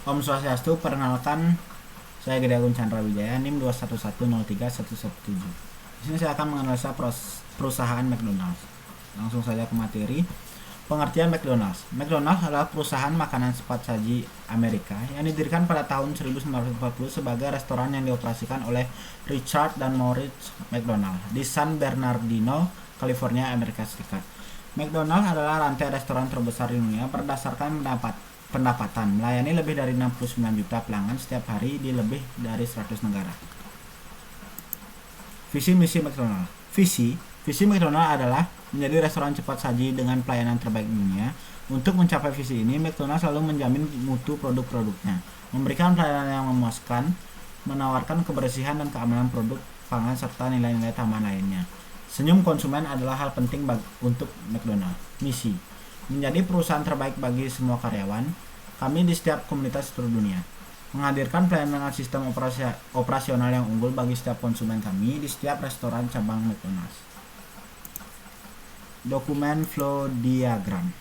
Om Swastiastu, perkenalkan saya Gede Agung Chandra Wijaya, NIM 211031117. Di sini saya akan menganalisa perusahaan McDonald's. Langsung saja ke materi. Pengertian McDonald's. McDonald's adalah perusahaan makanan cepat saji Amerika yang didirikan pada tahun 1940 sebagai restoran yang dioperasikan oleh Richard dan Maurice McDonald di San Bernardino, California, Amerika Serikat. McDonald's adalah rantai restoran terbesar di dunia berdasarkan pendapatan, melayani lebih dari 69 juta pelanggan setiap hari di lebih dari 100 negara. Visi misi McDonald's. Visi McDonald's adalah menjadi restoran cepat saji dengan pelayanan terbaik di dunia. Untuk mencapai visi ini, McDonald's selalu menjamin mutu produk-produknya, memberikan pelayanan yang memuaskan, menawarkan kebersihan dan keamanan produk pangan serta nilai-nilai tambahan lainnya. Senyum konsumen adalah hal penting untuk McDonald's. Misi: menjadi perusahaan terbaik bagi semua karyawan kami di setiap komunitas seluruh dunia, menghadirkan pelayanan dengan sistem operasional yang unggul bagi setiap konsumen kami di setiap restoran cabang McDonald's. Dokumen flow diagram.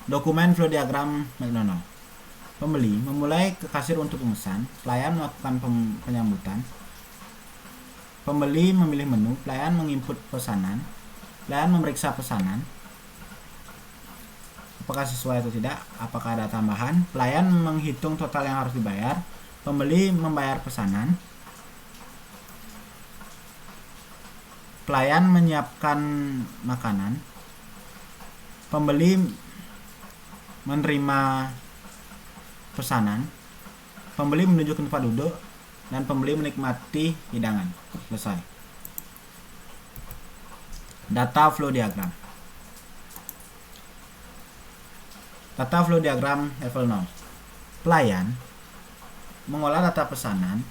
Dokumen flow diagram McDonald's. Pembeli memulai ke kasir untuk memesan, pelayan melakukan penyambutan, pembeli memilih menu, pelayan menginput pesanan, pelayan memeriksa pesanan, apakah sesuai atau tidak, apakah ada tambahan, pelayan menghitung total yang harus dibayar, pembeli membayar pesanan, pelayan menyiapkan makanan, pembeli menerima pesanan, pembeli menuju ke tempat duduk, dan pembeli menikmati hidangan. Selesai. Data flow diagram. Data flow diagram level 0. Pelayan mengolah data pesanan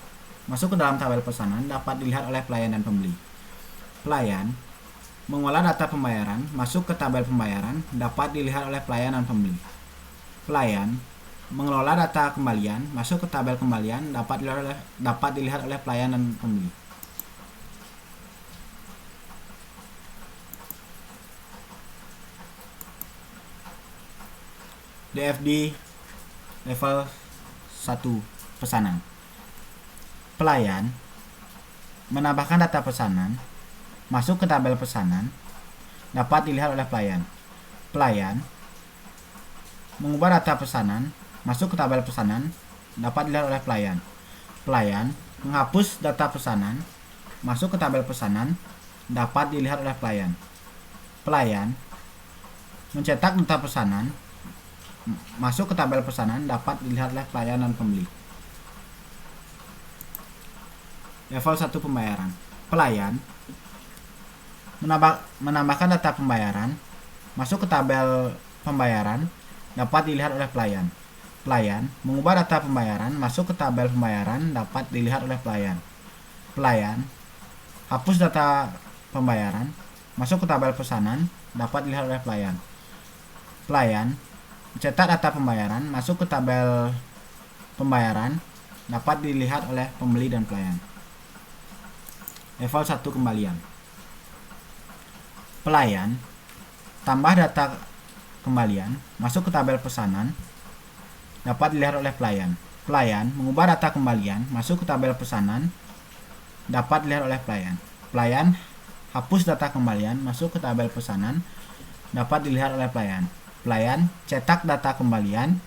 masuk ke dalam tabel pesanan dapat dilihat oleh pelayan dan pembeli. Pelayan mengolah data pembayaran masuk ke tabel pembayaran dapat dilihat oleh pelayan dan pembeli. Pelayan mengelola data kembalian masuk ke tabel kembalian dapat dilihat oleh pelayan dan pembeli. DFD level 1 pesanan. Pelayan menambahkan data pesanan masuk ke tabel pesanan dapat dilihat oleh pelayan. Pelayan mengubah data pesanan masuk ke tabel pesanan dapat dilihat oleh pelayan. Pelayan menghapus data pesanan masuk ke tabel pesanan dapat dilihat oleh pelayan. Pelayan mencetak data pesanan masuk ke tabel pesanan dapat dilihat oleh pelayan dan pembeli. Level 1 pembayaran. Pelayan menambahkan data pembayaran masuk ke tabel pembayaran dapat dilihat oleh pelayan. Pelayan mengubah data pembayaran masuk ke tabel pembayaran dapat dilihat oleh pelayan. Pelayan hapus data pembayaran masuk ke tabel pesanan dapat dilihat oleh pelayan. Pelayan mencetak data pembayaran masuk ke tabel pembayaran dapat dilihat oleh pembeli dan pelayan. Level 1 kembalian. Pelayan tambah data kembalian masuk ke tabel pesanan dapat dilihat oleh pelayan. Pelayan mengubah data kembalian masuk ke tabel pesanan dapat dilihat oleh pelayan. Pelayan hapus data kembalian masuk ke tabel pesanan dapat dilihat oleh pelayan. Pelayan cetak data kembalian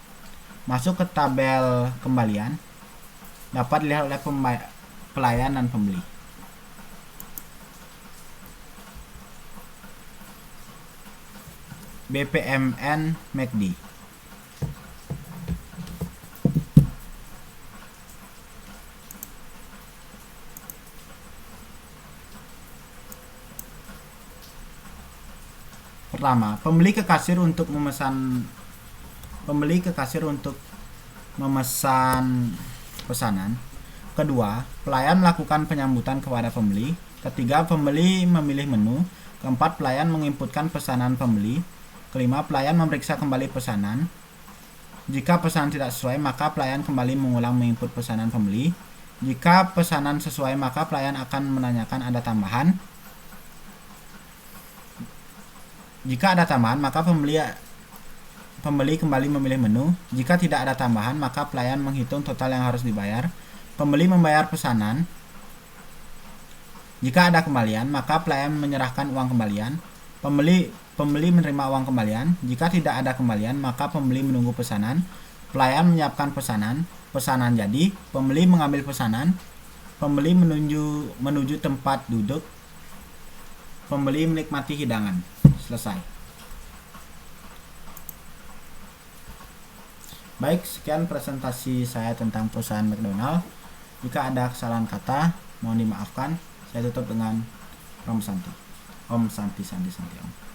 masuk ke tabel kembalian dapat dilihat oleh pelayan dan pembeli. BPMN McD. Pertama, pembeli ke kasir untuk memesan pesanan. Kedua, pelayan melakukan penyambutan kepada pembeli. Ketiga, pembeli memilih menu. Keempat, pelayan menginputkan pesanan pembeli. Kelima, pelayan memeriksa kembali pesanan. Jika pesanan tidak sesuai, maka pelayan kembali mengulang menginput pesanan pembeli. Jika pesanan sesuai, maka pelayan akan menanyakan ada tambahan. Jika ada tambahan, maka pembeli kembali memilih menu. Jika tidak ada tambahan, maka pelayan menghitung total yang harus dibayar. Pembeli membayar pesanan. Jika ada kembalian, maka pelayan menyerahkan uang kembalian. Pembeli menerima uang kembalian. Jika tidak ada kembalian, maka pembeli menunggu pesanan. Pelayan menyiapkan pesanan. Pesanan jadi. Pembeli mengambil pesanan. Pembeli menuju tempat duduk. Pembeli menikmati hidangan. Selesai. Baik, sekian presentasi saya tentang perusahaan McDonald. Jika ada kesalahan kata, mohon dimaafkan. Saya tutup dengan Om Santi. Om Santi Santi Santi Om.